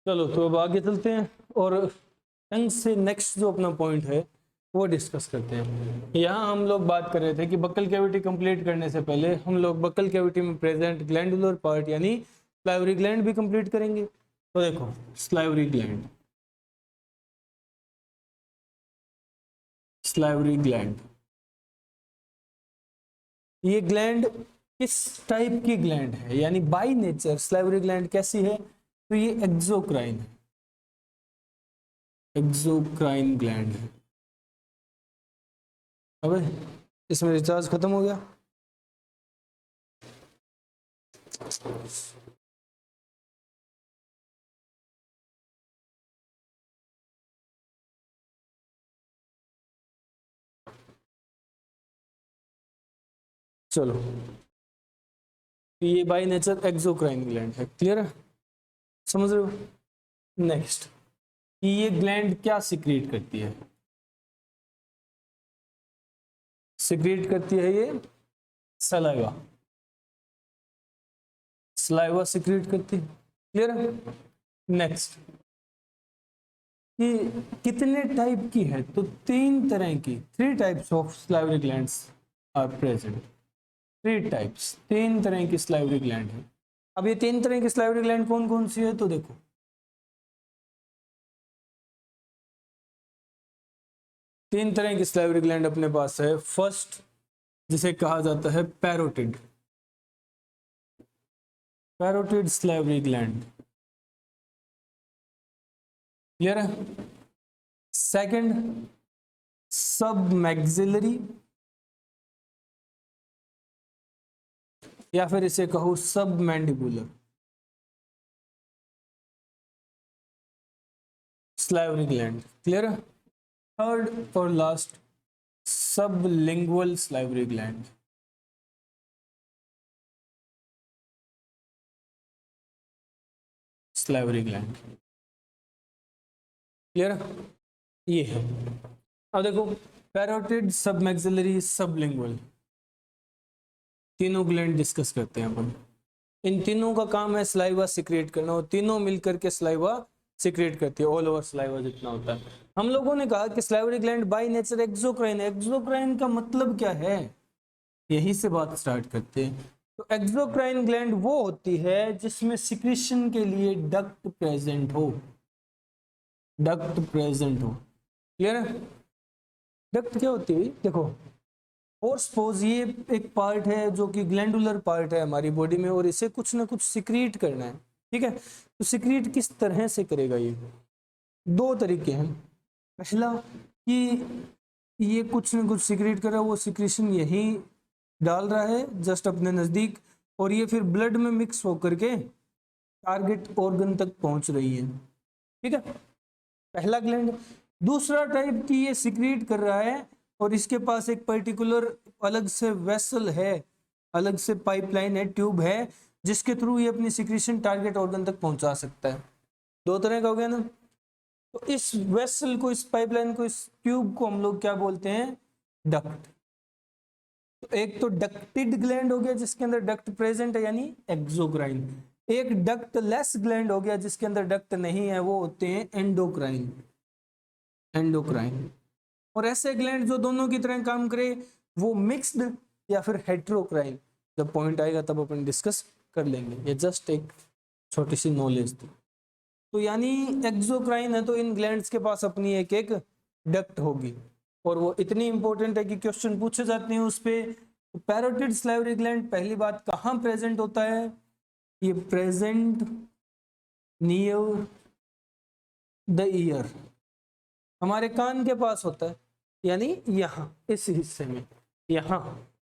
चलो तो अब आगे चलते हैं और टंग से नेक्स्ट जो अपना पॉइंट है वो डिस्कस करते हैं। यहाँ हम लोग बात कर रहे थे कि बक्कल कैविटी कंप्लीट करने से पहले हम लोग बक्कल कैविटी में प्रेजेंट ग्लैंडुलर पार्ट यानी स्लाइवरी ग्लैंड भी कंप्लीट करेंगे। तो देखो स्लाइवरी ग्लैंड, स्लाइवरी ग्लैंड, ये ग्लैंड किस टाइप की ग्लैंड है, यानी बाय नेचर स्लाइवरी ग्लैंड कैसी है, तो ये एक्सोक्राइन है, एक्सोक्राइन ग्लैंड है। अबे इसमें रिचार्ज खत्म हो गया। चलो तो ये बाय नेचर एक्सोक्राइन ग्लैंड है, क्लियर है, समझ रहे हो। नेक्स्ट कि ये ग्लैंड क्या सिक्रीट करती है, सिक्रीट करती है ये सलाइवा, सलाइवा सिक्रीट करती है, क्लियर है। नेक्स्ट कि कितने टाइप की है, तो 3 तरह की, 3 types of salivary glands are present, 3 types, 3 तरह की सलाइवरी ग्लैंड है। अब ये 3 तरह की सलाइवरी ग्लैंड कौन कौन सी है, तो देखो 3 तरह की सलाइवरी ग्लैंड अपने पास है। फर्स्ट जिसे कहा जाता है parotid, parotid salivary gland, clear है। सेकंड सब मैक्सिलरी, या फिर इसे कहो सब मैंडिबुलर सलाइवरी ग्लैंड, क्लियर है। थर्ड और लास्ट सब lingual salivary gland, salivary gland, clear है, ये है। अब देखो पैरोटिड, सब मैक्सिलरी, सब लिंगुअल, तीनों ग्लैंड डिस्कस करते हैं अपन। इन तीनों का काम है सलाइवा सिक्रिएट करना, और तीनों मिलकर के सलाइवा सिक्रिएट करती है, ऑल ओवर सलाइवा जितना होता है। हम लोगों ने कहा कि salivary gland by nature exocrine, exocrine का मतलब क्या है, यही से बात स्टार्ट करते हैं। तो एक्सोक्राइन ग्लैंड वो होती है जिसमें सिक्रीशन के लिए डक्ट प्रेजेंट हो, डक्ट प्रेजेंट हो, क्लियर है। डक्ट क्या होती है, देखो और सपोज ये एक पार्ट है जो कि ग्लैंडुलर पार्ट है हमारी बॉडी में, और इसे कुछ ना कुछ सिक्रीट करना है, ठीक है। तो सिक्रीट किस तरह से करेगा, ये 2 तरीके हैं। पहला कि ये कुछ ना कुछ सिक्रीट कर रहा है, वो सिक्रीशन यही डाल रहा है जस्ट अपने नज़दीक, और ये फिर ब्लड में मिक्स होकर के टारगेट ऑर्गन तक पहुंच रही है, ठीक है, पहला ग्लैंड। दूसरा टाइप की ये सिक्रीट कर रहा है और इसके पास एक पर्टिकुलर अलग से वेसल है, अलग से पाइपलाइन है, ट्यूब है, जिसके थ्रू ये अपनी सिक्रीशन टारगेट ऑर्गन तक पहुंचा सकता है। 2 तरह का हो गया ना। तो इस वेसल को, इस पाइपलाइन को, इस ट्यूब को हम लोग क्या बोलते हैं, डक्ट। तो एक तो डक्टिड ग्लैंड हो गया जिसके अंदर डक्ट प्रेजेंट है यानी एक्सोक्राइन, एक डक्ट लेस ग्लैंड हो गया जिसके अंदर डक्ट नहीं है, वो होते हैं एंडोक्राइन, एंडोक्राइन। और ऐसे ग्लैंड जो दोनों की तरह काम करे वो मिक्स्ड या फिर हेट्रोक्राइन, जब पॉइंट आएगा तब अपन डिस्कस कर लेंगे, ये जस्ट एक छोटी सी नॉलेज थी। तो यानी एक्सोक्राइन है तो इन ग्लैंड्स के पास अपनी एक एक डक्ट होगी, और वो इतनी इंपॉर्टेंट है कि क्वेश्चन पूछे जाते हैं उस पे। तो पैरोटिड सलाइवरी ग्लैंड पहली बात कहाँ प्रेजेंट होता है, ये प्रेजेंट नियर द ईयर, हमारे कान के पास होता है, यानी यहाँ इस हिस्से में, यहाँ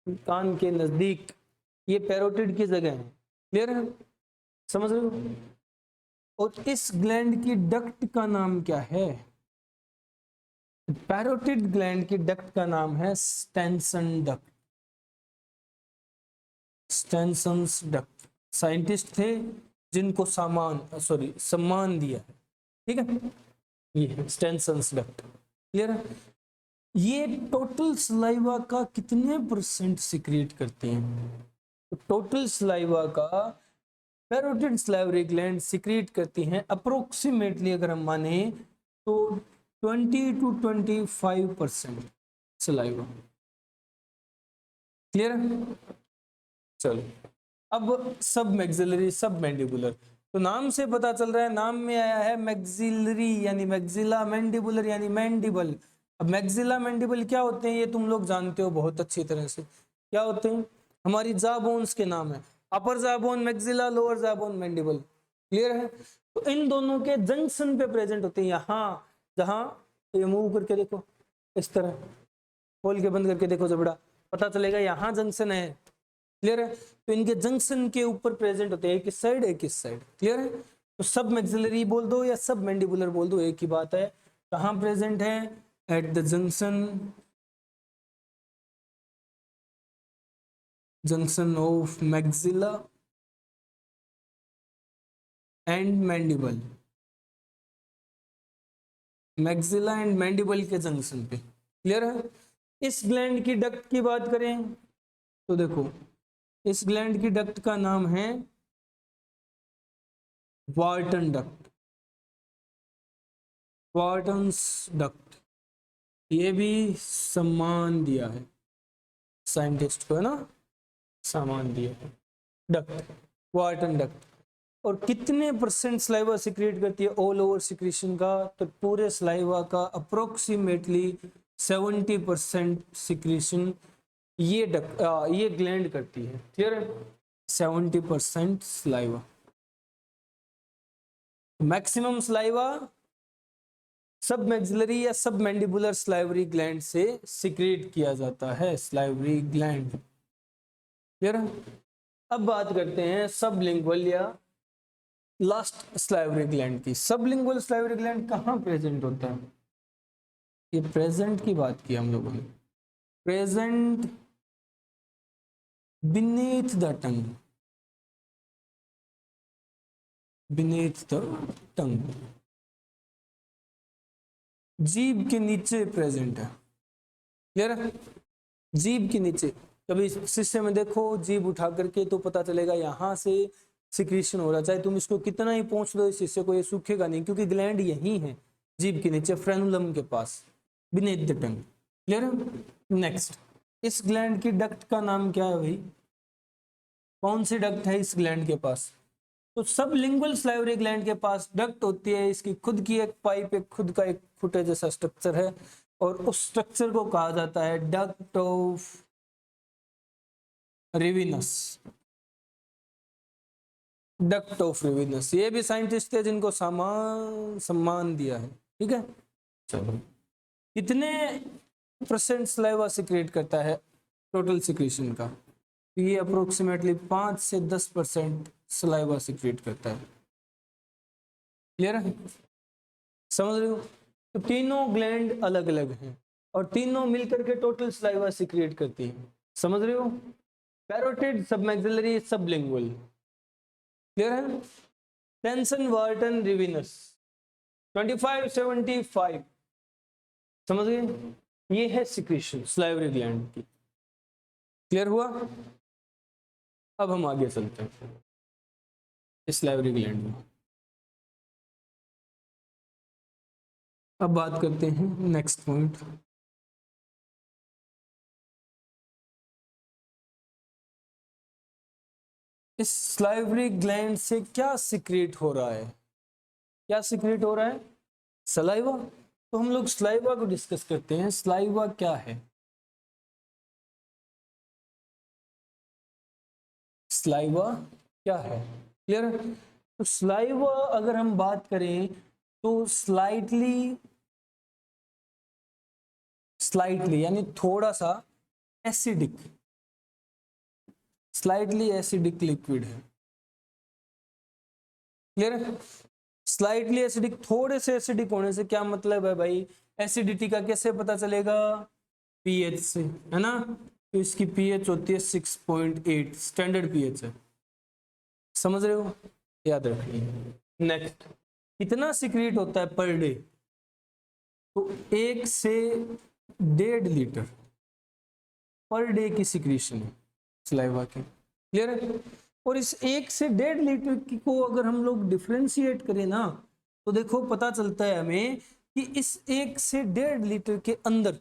कान के नजदीक, ये पैरोटिड की जगह है, क्लियर है, समझ रहे हो। और इस ग्लैंड की डक्ट का नाम क्या है, पैरोटिड ग्लैंड की डक्ट का नाम है स्टेनसन डक्ट, स्टेनसन्स डक्ट। साइंटिस्ट थे जिनको सम्मान दिया है, ठीक है, ये स्टेनसन्स डक्ट, क्लियर है। ये टोटल सलाइवा का कितने % सिक्रिएट करते हैं, तो टोटल सलाइवा का पैरोटिड सलाइवरी ग्लैंड सिक्रीट करती हैं अप्रोक्सीमेटली, अगर हम माने तो 20 to 25% सलाइवा। क्लियर है? चलो अब सब मैक्सिलरी सब मैंडिबुलर, तो नाम से पता चल रहा है, नाम में आया है मैक्सिलरी यानी मैक्सिला, मैंडिबुलर यानी मैंडिबल। अब मैक्सिला मैंडिबल क्या होते हैं ये तुम लोग जानते हो बहुत अच्छी तरह से, क्या होते हैं, हमारी जा बोन्स के नाम है, अपर जा बोन मैक्सिला, लोअर जा बोन मैंडिबल। क्लियर है? तो इन दोनों के जंक्शन पे प्रेजेंट होते हैं, यहाँ जहां ये मूव करके देखो, इस तरह खोल के बंद करके देखो जबड़ा, पता चलेगा यहाँ जंक्शन है। क्लियर है? तो इनके जंक्शन के ऊपर प्रेजेंट होते हैं, एक इस साइड एक इस साइड। क्लियर है? तो सब मैक्सिलरी बोल दो या सब मैंडिबुलर बोल दो, एक ही बात है। कहाँ प्रेजेंट है? At the junction of maxilla and mandible, maxilla and mandible के जंक्शन पे। क्लियर है? इस ग्लैंड की डक्ट की बात करें तो देखो, इस ग्लैंड की डक्ट का नाम है वार्टन डक्ट, वार्टन्स डक्ट। ये भी सम्मान दिया है साइंटिस्ट को, है ना, सम्मान दिया है डक्ट, वार्टन डक्ट। और कितने परसेंट स्लाइवा सिक्रेट करती है ऑल ओवर सिक्रीशन का? तो पूरे स्लाइवा का अप्रोक्सीमेटली 70% सिक्रीशन ये ग्लैंड करती है। क्लियर है? 70% स्लाइवा, मैक्सिमम स्लाइवा सब मैक्सिलरी या सब मैंडिबुलर स्लाइवरी ग्लैंड से सिक्रेट किया जाता है, स्लाइवरी ग्लैंड। क्लियर है? अब बात करते हैं सबलिंगुअल या लास्ट स्लाइवरी ग्लैंड की। सबलिंगुअल स्लाइवरी ग्लैंड कहाँ प्रेजेंट होता है? ये प्रेजेंट की बात की हम लोगों ने, present beneath the tongue, beneath the tongue, जीभ के नीचे प्रेजेंट है। क्लियर है? जीभ के नीचे, कभी शीशे में देखो जीभ उठा करके तो पता चलेगा यहाँ से सिक्रीशन हो रहा, चाहे तुम इसको कितना ही पोंछ दो इस शीशे को, ये सूखेगा नहीं, क्योंकि ग्लैंड यही है जीभ के नीचे, फ्रेनुलम के पास, बीनीथ द टंग। क्लियर है? नेक्स्ट, इस ग्लैंड की डक्ट का नाम क्या है भाई? कौन सी डक्ट है इस ग्लैंड के पास? तो सबलिंगुअल स्लाइवरी ग्लैंड के पास डक्ट होती है, इसकी खुद की एक पाइप, एक खुद का एक फुटे जैसा स्ट्रक्चर है, और उस स्ट्रक्चर को कहा जाता है duct of Rivinus, duct of Rivinus. ये भी साइंटिस्ट थे जिनको सम्मान दिया है। ठीक है, चलो कितने परसेंट स्लाइवा सिक्रेट करता है टोटल सिक्रीशन का? ये अप्रोक्सीमेटली 5 से 10% सलाइवा सिक्रेट करता है। क्लियर है? समझ रहे हो? तो तीनों ग्लैंड अलग अलग हैं और तीनों मिलकर के टोटल सलाइवा सिक्रेट करती हैं। समझ रहे हो? Parotid, submaxillary, sublingual. क्लियर है? Tension, Wharton, Rivinus, 25, 75। समझ गए? ये है सिक्रीशन स्लाइवरी ग्लैंड की। क्लियर हुआ? अब हम आगे चलते हैं इस स्लाइवरी ग्लैंड में। अब बात करते हैं नेक्स्ट पॉइंट, इस स्लाइवरी ग्लैंड से क्या सिक्रेट हो रहा है? क्या सिक्रेट हो रहा है? सलाइवा। तो हम लोग सलाइवा को डिस्कस करते हैं। सलाइवा क्या है? सलाइवा क्या है? क्लियर है? तो सलाइवा अगर हम बात करें तो स्लाइटली यानी थोड़ा सा एसिडिक, स्लाइटली एसिडिक लिक्विड है। क्लियर है? स्लाइटली एसिडिक, थोड़े से एसिडिक होने से क्या मतलब है भाई? एसिडिटी का कैसे पता चलेगा? पीएच से, है ना? तो इसकी पीएच होती है 6.8, स्टैंडर्ड पीएच है। समझ रहे हो? याद रखिए। नेक्स्ट, कितना सिक्रीट होता है पर डे? तो 1 से 1.5 लीटर पर डे की सिक्रीशन है सलाइवा की। क्लियर है? और इस 1 से 1.5 लीटर को अगर हम लोग डिफ्रेंशिएट करें ना, तो देखो पता चलता है हमें कि इस 1 से 1.5 लीटर के अंदर,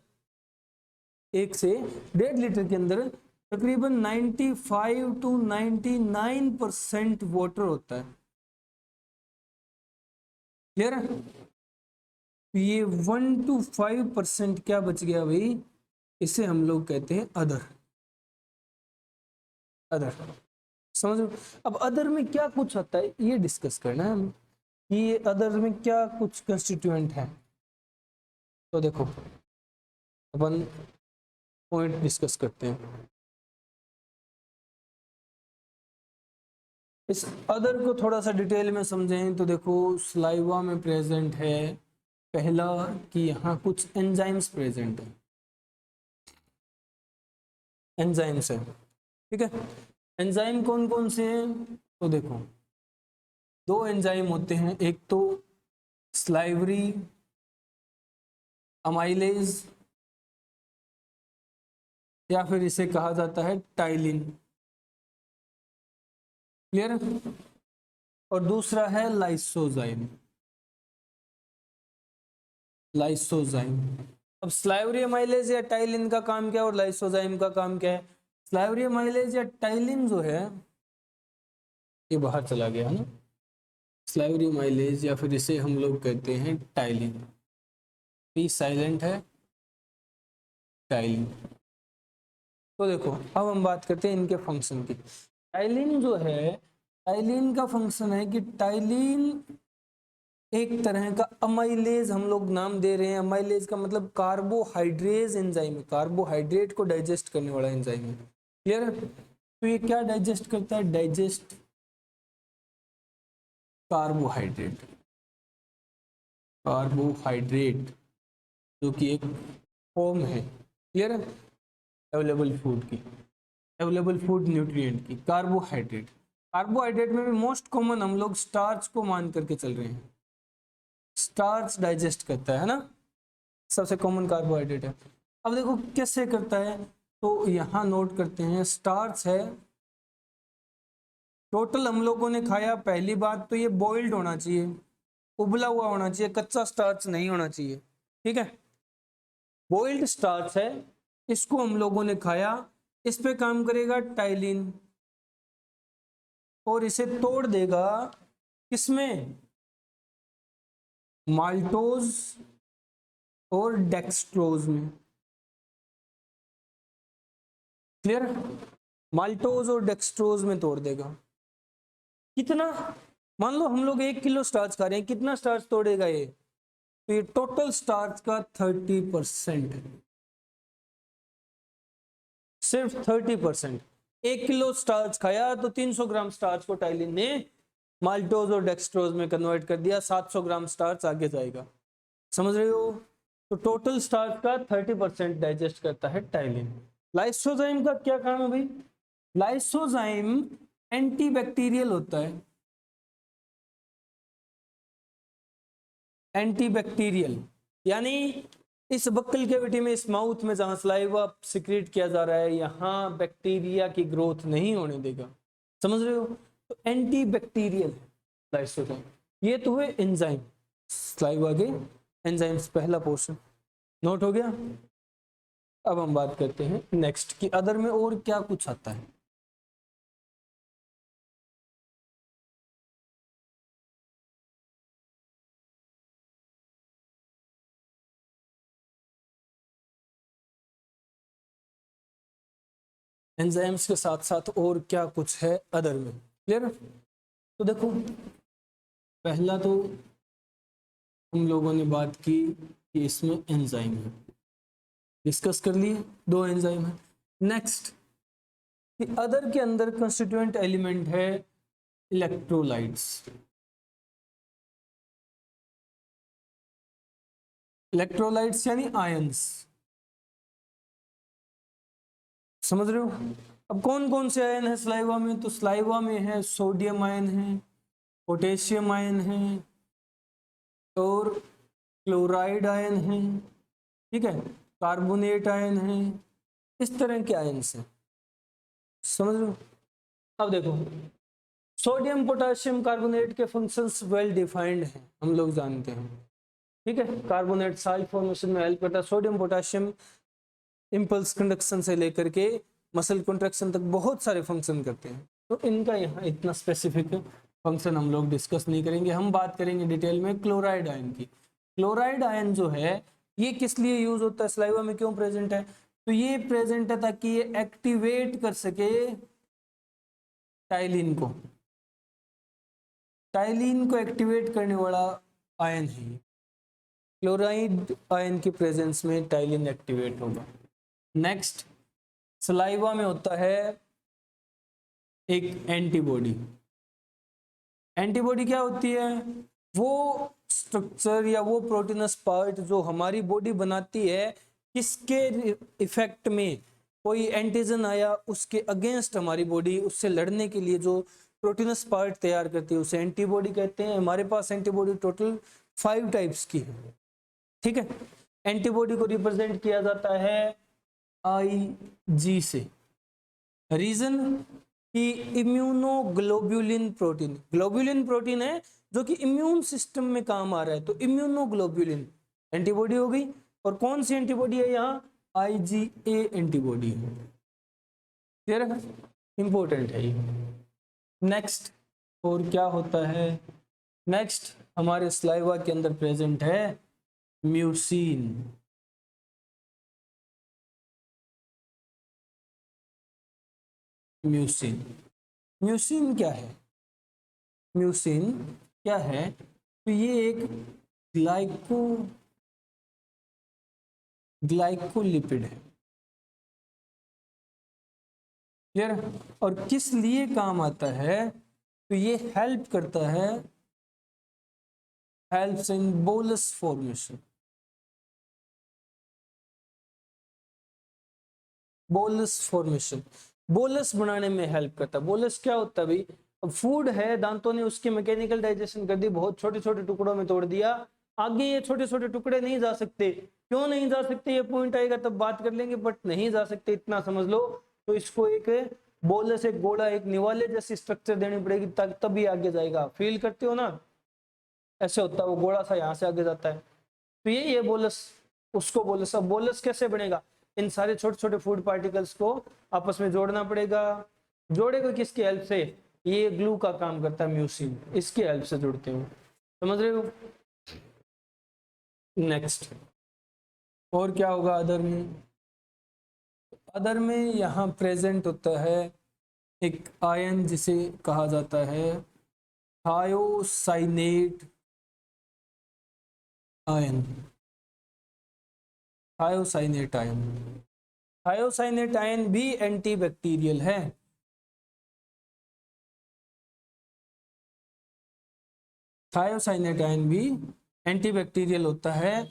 1 से 1.5 लीटर के अंदर तकरीबन 95 to 99% वाटर होता है। क्लियर है? ये 1 to 5% क्या बच गया भाई, इसे हम लोग कहते हैं अदर। अदर समझ लो। अब अदर में क्या कुछ आता है ये डिस्कस करना है हम, कि ये अदर में क्या कुछ कंस्टिट्यूएंट है। तो देखो अपन पॉइंट डिस्कस करते हैं। इस अदर को थोड़ा सा डिटेल में समझें तो देखो स्लाइवा में प्रेजेंट है पहला कि यहाँ कुछ एंजाइम्स प्रेजेंट है, एंजाइम्स है, ठीक है। एंजाइम कौन कौन से हैं, तो देखो 2 एंजाइम होते हैं, एक तो स्लाइवरी अमाइलेज या फिर इसे कहा जाता है टाइलिन। क्लियर है? और दूसरा है लाइसोजाइम। लाइसोजाइम। अब स्लाइवरी अमाइलेज या टाइलिन का काम क्या है और लाइसोजाइम का काम क्या है। स्लाइवरी अमाइलेज या टाइलिन जो है ये बाहर चला गया है ना, स्लाइवरी अमाइलेज या फिर इसे हम लोग कहते हैं टाइलिन, पी साइलेंट है टाइलिन। तो देखो अब हम बात करते हैं इनके फंक्शन की। टाइलिन जो है, टाइलिन का फंक्शन है कि टाइलिन एक तरह का अमाइलेज हम लोग नाम दे रहे हैं। अमाइलेज का मतलब कार्बोहाइड्रेज एंजाइम है, कार्बोहाइड्रेट को डाइजेस्ट करने वाला एंजाइम है। क्लियर है? तो ये क्या डाइजेस्ट करता है, डाइजेस्ट कार्बोहाइड्रेट। कार्बोहाइड्रेट जो कि एक फॉर्म है, क्लियर है, अवेलेबल फूड की, अवेलेबल फूड न्यूट्रिएंट की, कार्बोहाइड्रेट। कार्बोहाइड्रेट में भी मोस्ट कॉमन हम लोग स्टार्च को मान करके चल रहे हैं, स्टार्च डाइजेस्ट करता है ना, सबसे कॉमन कार्बोहाइड्रेट है। अब देखो कैसे करता है, तो यहाँ नोट करते हैं स्टार्च है, टोटल हम लोगों ने खाया, पहली बात तो ये बॉइल्ड होना चाहिए, उबला हुआ होना चाहिए, कच्चा स्टार्च नहीं होना चाहिए, ठीक है। बॉइल्ड स्टार्च है, इसको हम लोगों ने खाया, इस पे काम करेगा टाइलिन और इसे तोड़ देगा किसमें, माल्टोज और डेक्सट्रोज में। क्लियर? माल्टोज और डेक्सट्रोज में तोड़ देगा। कितना, मान लो हम लोग 1 किलो स्टार्च खा रहे हैं, कितना स्टार्च तोड़ेगा ये, तो ये टोटल स्टार्च का 30% है, सिर्फ 30%। 1 किलो स्टार्च खाया तो 300 ग्राम स्टार्च को टाइलिन ने माल्टोज और डेक्सट्रोज में कन्वर्ट कर दिया, 700 ग्राम स्टार्च आगे जाएगा। समझ रहे हो? तो टोटल स्टार्च का 30% डाइजेस्ट करता है टाइलिन। लाइसोजाइम का क्या काम है भाई, लाइसोजाइम एंटीबैक्टीरियल होता है, एंटीबैक्टीरियल, यानी इस बक्कल कैविटी में, इस माउथ में जहां सलाइवा सिक्रीट किया जा रहा है, यहां बैक्टीरिया की ग्रोथ नहीं होने देगा। समझ रहे हो? तो एंटीबैक्टीरियल लाइसोजाइम। ये तो है एंजाइम, सलाइवा के एंजाइम्स, पहला पोर्शन नोट हो गया। अब हम बात करते हैं नेक्स्ट की अदर में और क्या कुछ आता है। एंजाइम्स के साथ साथ और क्या कुछ है अदर में। क्लियर? तो देखो पहला तो हम लोगों ने बात की कि इसमें एंजाइम है, डिस्कस कर लिए, 2 एंजाइम है। नेक्स्ट कि अदर के अंदर कंस्टिट्यूएंट एलिमेंट है इलेक्ट्रोलाइट्स। इलेक्ट्रोलाइट्स यानी आयंस, समझ रहे हो? अब कौन कौन से आयन है स्लाइवा में, तो स्लाइवा में है सोडियम आयन है, पोटेशियम आयन है और क्लोराइड आयन है, ठीक है, कार्बोनेट आयन है, इस तरह के आयन हैं। समझ लो। अब देखो सोडियम पोटेशियम कार्बोनेट के फंक्शंस वेल डिफाइंड हैं, हम लोग जानते हैं, ठीक है। कार्बोनेट साल्ट फॉर्मेशन में हेल्प करता है, सोडियम पोटेशियम इंपल्स कंडक्शन से लेकर के मसल कंट्रैक्शन तक बहुत सारे फंक्शन करते हैं। तो इनका यहाँ इतना स्पेसिफिक फंक्शन हम लोग डिस्कस नहीं करेंगे, हम बात करेंगे डिटेल में क्लोराइड आयन की। क्लोराइड आयन जो है ये किस लिए यूज होता है, सलाइवा में क्यों प्रेजेंट है, तो ये प्रेजेंट है ताकि ये एक्टिवेट कर सके टाइलिन को, टाइलिन को एक्टिवेट करने वाला आयन है ये। क्लोराइड आयन की प्रेजेंस में टाइलिन एक्टिवेट होगा। नेक्स्ट, सलाइवा में होता है एक एंटीबॉडी। एंटीबॉडी क्या होती है, वो स्ट्रक्चर या वो प्रोटीनस पार्ट जो हमारी बॉडी बनाती है, किसके इफेक्ट में कोई एंटीजन आया उसके अगेंस्ट हमारी बॉडी उससे लड़ने के लिए जो प्रोटीनस पार्ट तैयार करती है उसे एंटीबॉडी कहते हैं। हमारे पास एंटीबॉडी टोटल 5 टाइप्स की है, ठीक है। एंटीबॉडी को रिप्रेजेंट किया जाता है IG से। रीजन कि इम्यूनोग्लोब्युलिन प्रोटीन, ग्लोब्युलिन प्रोटीन है जो कि इम्यून सिस्टम में काम आ रहा है, तो इम्यूनोग्लोब्युलिन एंटीबॉडी हो गई। और कौन सी एंटीबॉडी है यहाँ, IgA एंटीबॉडी है, क्लियर है, इंपॉर्टेंट है ये। नेक्स्ट, और क्या होता है, नेक्स्ट हमारे सलाइवा के अंदर प्रेजेंट है म्यूसिन। म्यूसिन, म्यूसिन क्या है, म्यूसिन क्या है, तो ये एक ग्लाइकोलिपिड है, क्लियर। और किस लिए काम आता है, तो ये हेल्प करता है, helps in bolus formation, bolus formation, bolus बनाने में हेल्प करता है। बोलस क्या होता है भाई, अब फूड है, दांतों ने उसकी मैकेनिकल डाइजेशन कर दी, बहुत छोटे छोटे टुकड़ों में तोड़ दिया, आगे ये छोटे छोटे टुकड़े नहीं जा सकते, क्यों नहीं जा सकते, ये पॉइंट आएगा तब बात कर लेंगे, बट नहीं जा सकते इतना समझ लो। तो इसको एक बोलस, एक गोला, एक निवाले जैसी स्ट्रक्चर देनी पड़ेगी तभी आगे जाएगा। फील करते हो ना, ऐसे होता है, वो गोला सा यहाँ से आगे जाता है, तो ये बोलस, उसको बोलस। अब बोलस कैसे बनेगा, इन सारे छोटे छोटे फूड पार्टिकल्स को आपस में जोड़ना पड़ेगा। जोड़ेगा किसकी हेल्प से, ये ग्लू का काम करता है म्यूसिन, इसकी हेल्प से जुड़ते हो, समझ रहे हो। नेक्स्ट, और क्या होगा अदर में, अदर में यहाँ प्रेजेंट होता है एक आयन जिसे कहा जाता है thiocyanate ion, thiocyanate ion. Thiocyanate ion भी एंटीबैक्टीरियल है, थायोसाइनेट आयन भी एंटीबैक्टीरियल होता है,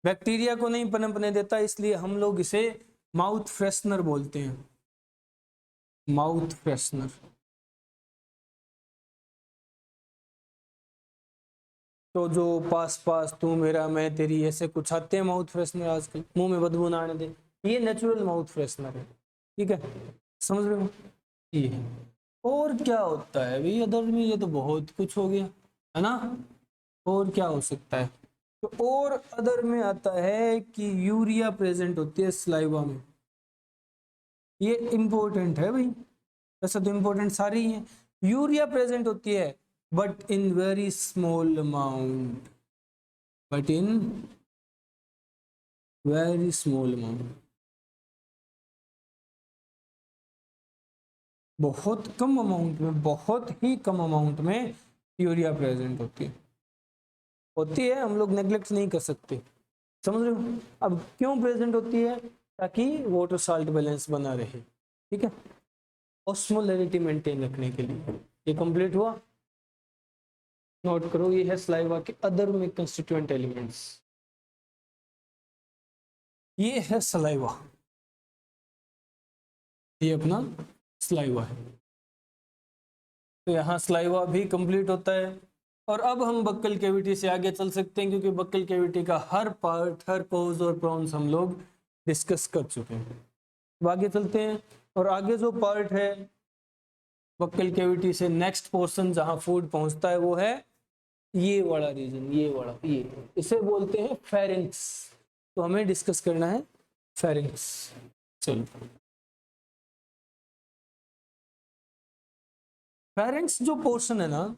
बैक्टीरिया को नहीं पनपने देता, इसलिए हम लोग इसे माउथ फ्रेशनर बोलते हैं, माउथ फ्रेशनर। तो जो पास पास तू मेरा मैं तेरी ऐसे कुछ आते हैं माउथ फ्रेशनर आजकल, मुंह में बदबू ना आने दे, ये नेचुरल माउथ फ्रेशनर है, ठीक है, समझ रहे हो ये है। और क्या होता है भाई अदर में, ये तो बहुत कुछ हो गया है ना, और क्या हो सकता है, तो और अदर में आता है कि यूरिया प्रेजेंट होती है सलाइवा में, ये इंपॉर्टेंट है भाई, वैसे तो इंपॉर्टेंट सारी ही है। यूरिया प्रेजेंट होती है but in very small amount, but in very small amount, बहुत कम अमाउंट में, बहुत ही कम अमाउंट में यूरिया प्रेजेंट होती है, हम लोग नेग्लेक्ट नहीं कर सकते, समझ रहे हो। अब क्यों प्रेजेंट होती है, ताकि वाटर साल्ट बैलेंस बना रहे, ठीक है, ऑस्मोलैरिटी मेंटेन रखने के लिए। ये कंप्लीट हुआ, नोट करो, ये है सलाइवा के अदर में कंस्टिट्यूएंट एलिमेंट्स, ये है सलाइवा, ये अपना सलाइवा है। तो यहाँ सलाइवा भी कंप्लीट होता है, और अब हम बक्कल कैविटी से आगे चल सकते हैं, क्योंकि बक्कल कैविटी का हर पार्ट, हर पोज और प्रॉन्स हम लोग डिस्कस कर चुके हैं। अब आगे चलते हैं, और आगे जो पार्ट है बक्कल कैविटी से नेक्स्ट पोर्शन जहां फूड पहुंचता है वो है ये वाला रीजन, ये वाला, ये इसे बोलते हैं फेरिंक्स। तो हमें डिस्कस करना है फेरिंक्स। चलो, फेरिंक्स जो पोर्शन है ना,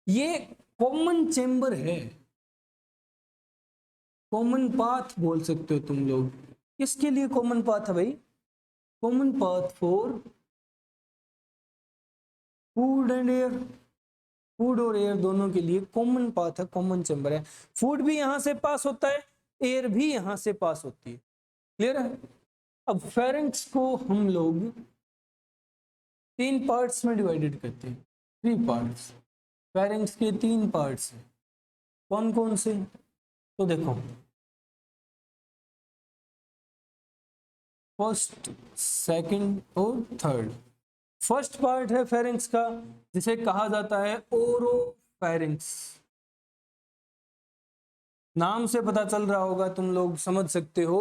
ये कॉमन चेंबर है, कॉमन पाथ बोल सकते हो तुम लोग। किसके लिए कॉमन पाथ है भाई? Common path for food and air. Food और एयर दोनों के लिए कॉमन पाथ है, कॉमन चेंबर है। फूड भी यहां से पास होता है, एयर भी यहां से पास होती है। क्लियर है? अब फेरिंक्स को हम लोग 3 पार्ट्स में डिवाइडेड करते हैं, 3 पार्ट्स। फेरिंक्स के 3 पार्ट्स हैं। कौन कौन से? तो देखो, फर्स्ट, सेकंड और थर्ड। फर्स्ट पार्ट है फेरिंक्स का, जिसे कहा जाता है ओरोफेरिंक्स। नाम से पता चल रहा होगा, तुम लोग समझ सकते हो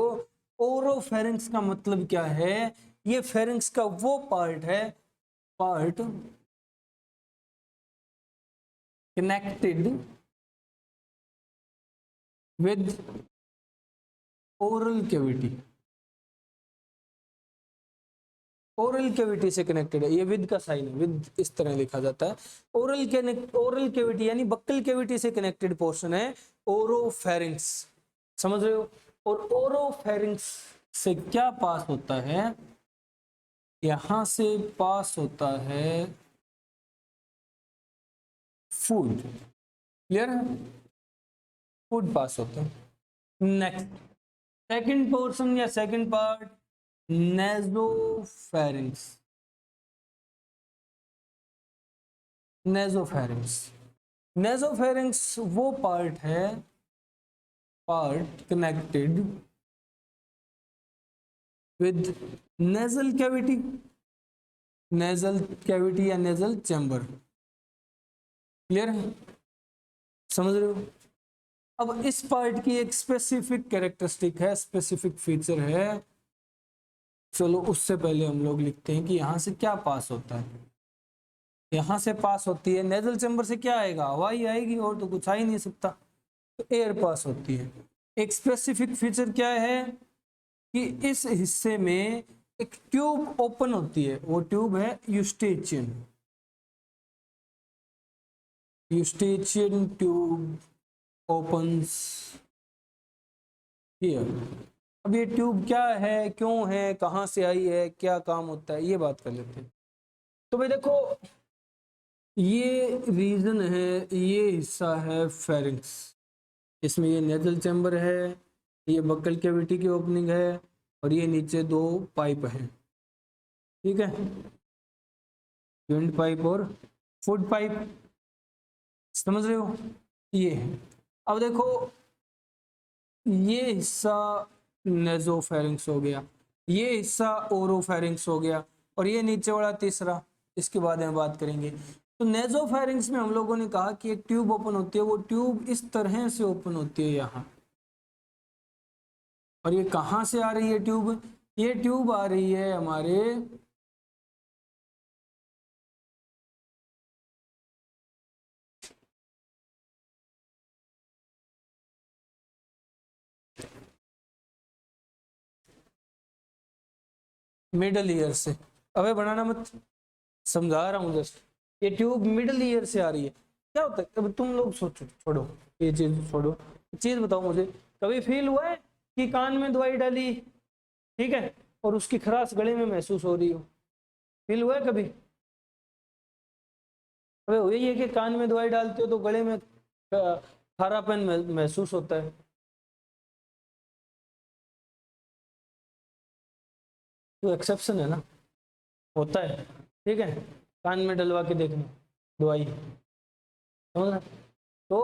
ओरोफेरिंक्स का मतलब क्या है। ये फेरिंक्स का वो पार्ट है, part connected with oral cavity. Oral cavity से कनेक्टेड है, ये विद का साइन है, विद इस तरह लिखा जाता है। ओरल कैविटी यानी बक्कल कैविटी से कनेक्टेड पोर्शन है ओरोफेरिंक्स। समझ रहे हो? और ओरोफेरिंक्स से क्या पास होता है? यहां से पास होता है फूड। क्लियर है? फूड पास होता है। नेक्स्ट, सेकंड पोर्शन या सेकंड पार्ट, नेजोफेरिंक्स। नेजोफेरिंक्स, नेजोफेरिंक्स वो पार्ट है, part connected with nasal cavity, nasal cavity या नेजल चैम्बर। क्लियर है? समझ रहे हो? अब इस पार्ट की एक स्पेसिफिक कैरेक्टरिस्टिक है, स्पेसिफिक फीचर है। चलो उससे पहले हम लोग लिखते हैं कि यहां से क्या पास होता है। यहां से पास होती है, नेजल चैम्बर से क्या आएगा? हवा ही आएगी, और तो कुछ आ ही नहीं सकता। तो एयर पास होती है। एक स्पेसिफिक फीचर क्या है कि इस हिस्से में एक ट्यूब ओपन होती है, वो ट्यूब है Eustachian. Eustachian tube opens here. अब ये ट्यूब क्या है, क्यों है, कहां से आई है, क्या काम होता है, ये बात कर लेते हैं। तो भाई देखो, ये रीजन है, ये हिस्सा है फेरिंक्स। इसमें ये नेजल चैम्बर है, ये बक्कल कैविटी की ओपनिंग है, और ये नीचे 2 पाइप हैं। ठीक है, विंड पाइप और फूड पाइप। समझ रहे हो? ये है। अब देखो, ये हिस्सा नेजोफेरिंक्स हो गया, ये हिस्सा ओरोफेरिंक्स हो गया, और ये नीचे वाला तीसरा, इसके बाद में बात करेंगे। तो नेजोफेरिंक्स में हम लोगों ने कहा कि एक ट्यूब ओपन होती है, वो ट्यूब इस तरह से ओपन होती है यहाँ। और ये कहाँ से आ रही है ट्यूब? ये ट्यूब आ रही है हमारे मिडल ईयर से। अबे बनाना मत, समझा रहा हूँ जस्ट। ये ट्यूब मिडल ईयर से आ रही है। क्या होता है, अब तुम लोग सोचो, छोड़ो ये चीज, छोड़ो चीज, बताओ मुझे, कभी फील हुआ है कि कान में दवाई डाली, ठीक है, और उसकी खराश गले में महसूस हो रही हो? फील हुआ है कभी? अबे वही है कि कान में दवाई डालते हो तो गले में खारापन महसूस होता है। तो एक्सेप्शन है ना, होता है। ठीक है, कान में डलवा के देखना दवाई, समझ रहे? तो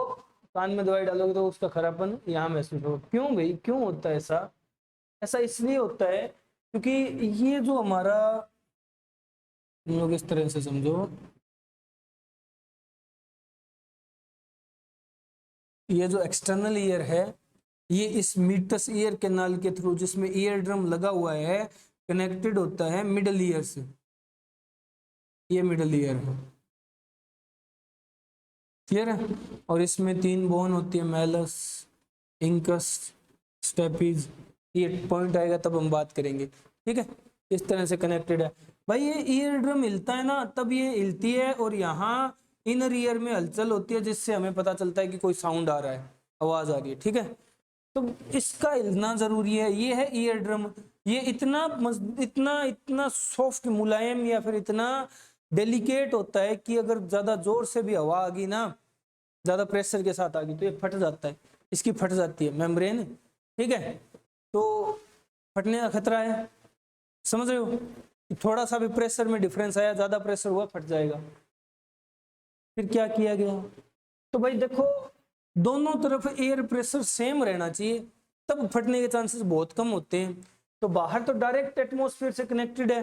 कान में दवाई डालोगे तो उसका खरापन यहाँ महसूस होगा। क्यों भाई, क्यों होता है ऐसा? ऐसा इसलिए होता है क्योंकि ये जो हमारा, हम लोग इस तरह से समझो, ये जो एक्सटर्नल ईयर है, ये इस मीटस ईयर कैनाल के थ्रू, जिसमें ईयर ड्रम लगा हुआ है, कनेक्टेड होता है मिडल ईयर से। ये मिडल ईयर है, क्लियर है। और इसमें 3 बोन होती है, मैलस, इंकस, स्टेपीज। ये पॉइंट आएगा तब हम बात करेंगे, ठीक है। इस तरह से कनेक्टेड है भाई। ये ईयर ड्रम हिलता है ना, तब ये हिलती है और यहाँ इनर ईयर में हलचल होती है, जिससे हमें पता चलता है कि कोई साउंड आ रहा है, आवाज आ रही है, ठीक है। तो इसका हिलना जरूरी है। ये है ईयर ड्रम। ये इतना इतना इतना सॉफ्ट, मुलायम, या फिर इतना डेलिकेट होता है कि अगर ज्यादा जोर से भी हवा आ गई ना, ज्यादा प्रेशर के साथ आ गई, तो ये फट जाता है, इसकी फट जाती है मेम्ब्रेन, ठीक है। तो फटने का खतरा है, समझ रहे हो। थोड़ा सा भी प्रेशर में डिफरेंस आया, ज्यादा प्रेशर हुआ, फट जाएगा। फिर क्या किया गया, तो भाई देखो, दोनों तरफ एयर प्रेशर सेम रहना चाहिए, तब फटने के चांसेस बहुत कम होते हैं। तो बाहर तो डायरेक्ट एटमॉस्फेयर से कनेक्टेड है,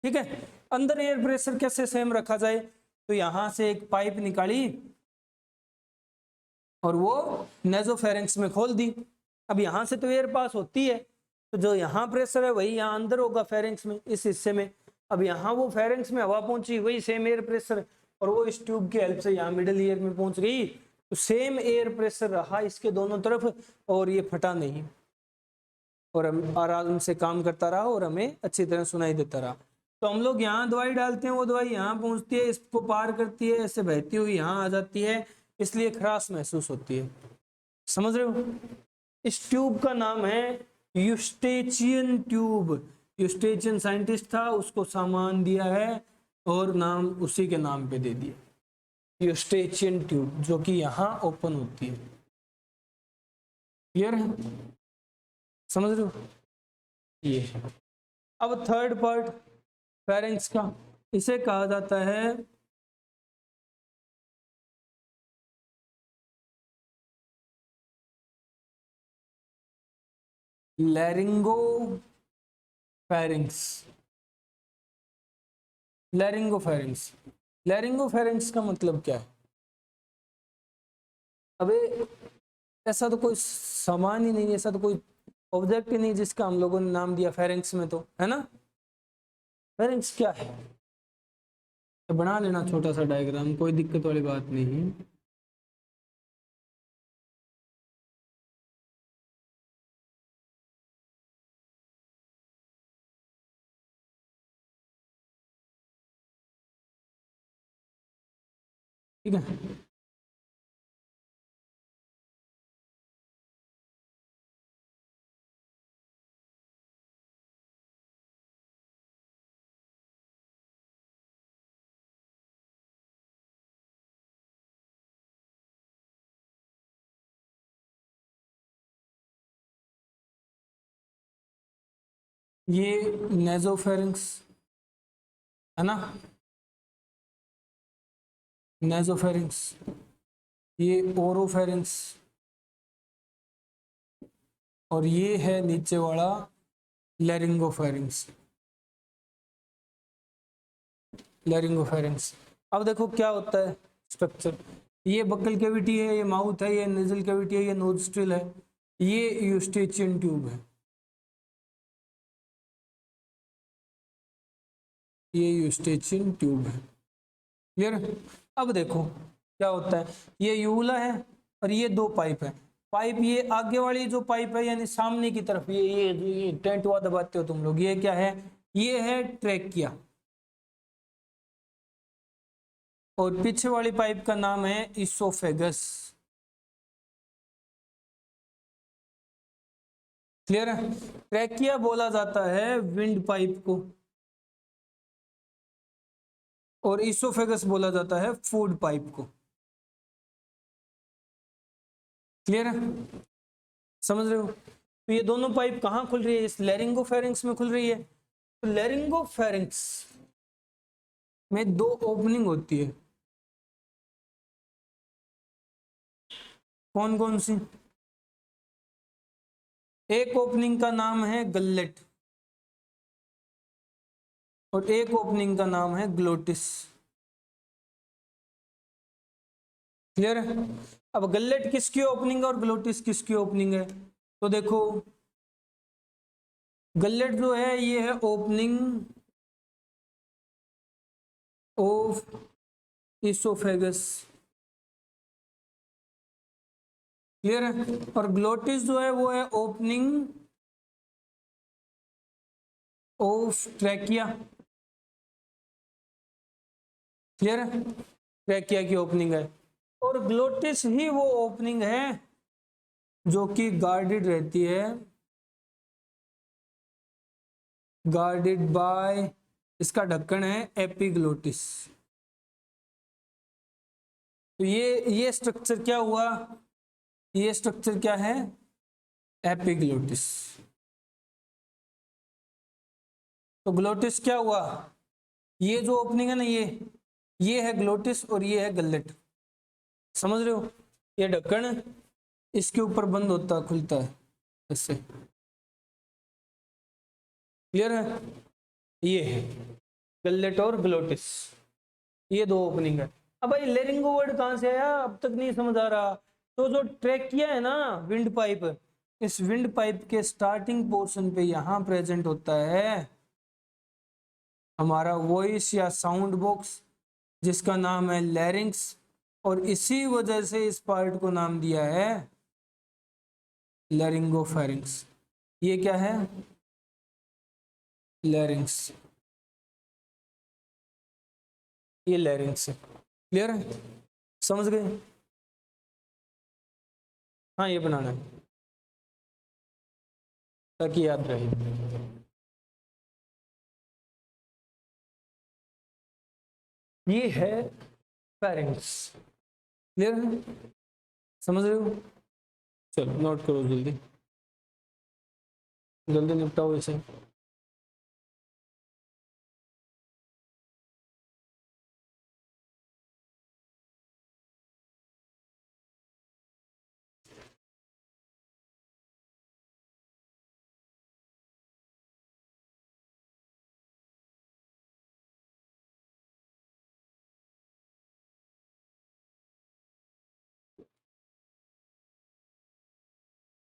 ठीक है। अंदर एयर प्रेशर कैसे सेम रखा जाए, तो यहां से एक पाइप निकाली और वो नेजोफेरेंक्स में खोल दी। अब यहां से तो एयर पास होती है, तो जो यहाँ प्रेशर है वही यहाँ अंदर होगा फेरेंक्स में, इस हिस्से में। अब यहाँ वो फेरेंक्स में हवा पहुंची, वही सेम एयर प्रेशर, और वो इस ट्यूब की हेल्प से यहाँ मिडिल ईयर में पहुंच गई, तो सेम एयर प्रेशर रहा इसके दोनों तरफ, और ये फटा नहीं, और हम आराम से काम करता रहा और हमें अच्छी तरह सुनाई देता रहा। तो हम लोग यहाँ दवाई डालते हैं, वो दवाई यहाँ पहुंचती है, इसको पार करती है, ऐसे बहती हुई यहाँ आ जाती है, इसलिए खराश महसूस होती है, समझ रहे हो। इस ट्यूब का नाम है यूस्टेचियन ट्यूब। यूस्टेचियन साइंटिस्ट था, उसको सामान दिया है और नाम उसी के नाम पे दे दिया, यूस्टेचियन ट्यूब, जो कि यहाँ ओपन होती है। क्लियर है, समझ रहे हो। ये अब थर्ड पार्ट फेरेंक्स का, इसे कहा जाता है लैरिंगो फेरेंक्स। लैरिंगोफेरेंक्स, लैरिंगोफेरेंक्स का मतलब क्या है। अबे ऐसा तो कोई सामान ही नहीं, ऐसा तो कोई ऑब्जेक्ट ही नहीं जिसका हम लोगों ने नाम दिया फेरेंक्स में, तो है ना। फेरेंक्स क्या है, तो बना लेना छोटा सा डायग्राम, कोई दिक्कत वाली बात नहीं है। ठीक है, ये नेजोफेरिंक्स है ना, नेजोफेरिंक्स, ये ओरोफेरिंक्स, और ये है नीचे वाला लैरिंगोफेरिंक्स। लैरिंगोफेरिंक्स, अब देखो क्या होता है स्ट्रक्चर। ये बक्कल कैविटी है, ये माउथ है, ये नेजल कैविटी है, ये नोस्ट्रिल है, ये यूस्टेचियन ट्यूब है, ये यूस्टेचियन ट्यूब है। क्लियर। अब देखो क्या होता है, ये यूला है और ये दो पाइप है। पाइप, ये आगे वाली जो पाइप है यानी सामने की तरफ, ये टेंट हुआ दबाते हो तुम लोग, ये क्या है, ये है ट्रैकिया, और पीछे वाली पाइप का नाम है इसोफेगस। क्लियर है। ट्रैकिया बोला जाता है विंड पाइप को, और इसोफेगस बोला जाता है फूड पाइप को। क्लियर है, समझ रहे हो। तो ये दोनों पाइप कहाँ खुल रही है, इस लैरिंगोफेरिंक्स में खुल रही है। तो लैरिंगोफेरिंक्स में दो ओपनिंग होती है, कौन कौन सी। एक ओपनिंग का नाम है गल्लेट, और एक ओपनिंग का नाम है ग्लोटिस। क्लियर है। अब गल्लेट किसकी ओपनिंग है और ग्लोटिस किसकी ओपनिंग है, तो देखो गल्लेट जो है ये है ओपनिंग ऑफ इसोफेगस। क्लियर है। और ग्लोटिस जो है वो है ओपनिंग ऑफ ट्रैकिया। क्लियर है, ट्रैकिया की ओपनिंग है। और ग्लोटिस ही वो ओपनिंग है जो कि गार्डेड रहती है, गार्डेड बाय, इसका ढक्कन है एपिग्लोटिस। तो ये स्ट्रक्चर क्या हुआ, ये स्ट्रक्चर क्या है, एपिग्लोटिस। तो ग्लोटिस क्या हुआ, ये जो ओपनिंग है ना, ये है ग्लोटिस और ये है गलेट। समझ रहे हो, ये ढक्कन इसके ऊपर बंद होता खुलता है ऐसे। क्लियर है, ये है गलेट और ग्लोटिस, ये दो ओपनिंग है। अब भाई लेरिंगो वर्ड कहां से आया, अब तक नहीं समझ आ रहा। तो जो ट्रैकिया है ना, विंड पाइप, इस विंड पाइप के स्टार्टिंग पोर्शन पे यहां प्रेजेंट होता है हमारा वॉइस या साउंड बॉक्स, जिसका नाम है लैरिंक्स। और इसी वजह से इस पार्ट को नाम दिया है लैरिंगोफेरिंक्स। ये क्या है, लैरिंक्स, ये लैरिंक्स है। क्लियर है, समझ गए। हाँ ये बनाना है ताकि याद रहे। ये है फेरिंक्स। क्लियर है, समझ रहे हो। चलो नोट करो जल्दी, जल्दी निपटाओ इसे।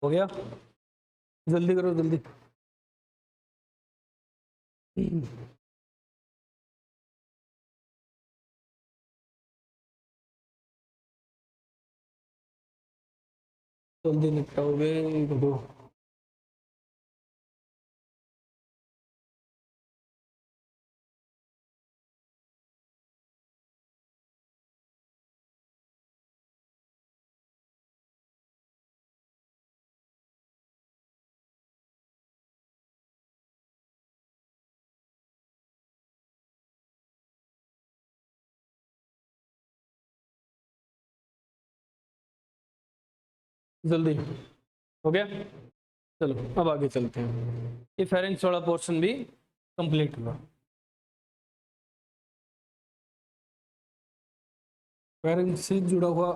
हो गया, जल्दी करो जल्दी। जल्दी निपटाओगे दो। जल्दी हो गया। चलो अब आगे चलते हैं, ये फेरेंक्स वाला पोर्शन भी कंप्लीट हुआ। फेरेंक्स से जुड़ा हुआ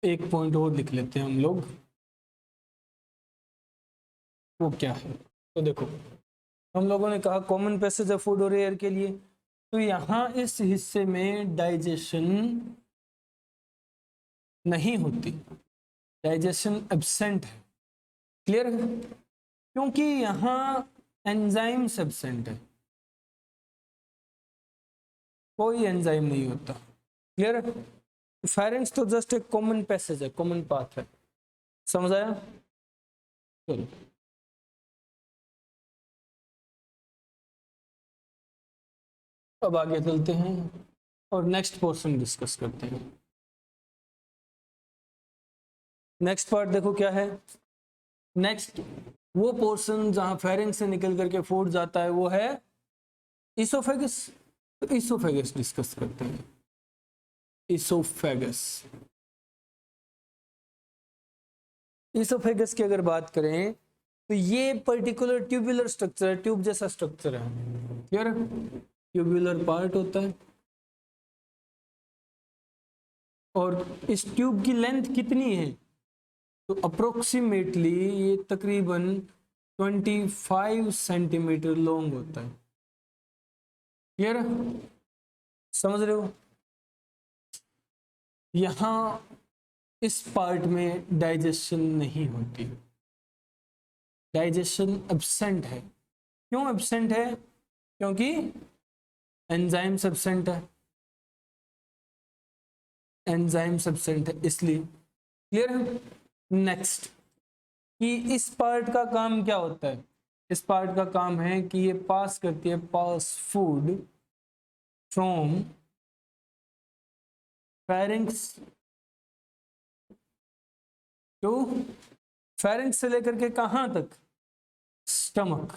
एक पॉइंट और लिख लेते हैं हम लोग, वो क्या है। तो देखो, हम लोगों ने कहा कॉमन पैसेज है फूड और एयर के लिए, तो यहाँ इस हिस्से में डाइजेशन नहीं होती, डाइजेशन एब्सेंट है। क्लियर है, क्योंकि यहाँ एंजाइम्स एब्सेंट है, कोई एंजाइम नहीं होता। क्लियर है, फेरेंक्स तो जस्ट एक कॉमन पैसेज है, कॉमन पाथ है। समझ आया, चलो अब आगे चलते हैं और नेक्स्ट पोर्शन डिस्कस करते हैं। नेक्स्ट पार्ट देखो क्या है, नेक्स्ट वो पोर्शन जहां फेरिंग से निकल करके फूड जाता है वो है इसोफेगस। तो इसोफेगस डिस्कस करते हैं, इसोफेगस। इसोफेगस की अगर बात करें तो ये पर्टिकुलर ट्यूबुलर स्ट्रक्चर है, ट्यूब जैसा स्ट्रक्चर है। क्लियर है, ट्यूबुलर पार्ट होता है। और इस ट्यूब की लेंथ कितनी है, तो अप्रोक्सीमेटली ये तकरीबन 25 सेंटीमीटर लॉन्ग होता है। क्लियर है, समझ रहे हो। यहां इस पार्ट में डाइजेशन नहीं होती, डाइजेशन एब्सेंट है। क्यों एब्सेंट है, क्योंकि एंजाइम सब्सटेंट है, एंजाइम सब्सटेंट है इसलिए। क्लियर है। नेक्स्ट, कि इस पार्ट का काम क्या होता है? इस पार्ट का काम है कि ये पास करती है, pass food from pharynx to, pharynx से लेकर के कहां तक? स्टमक,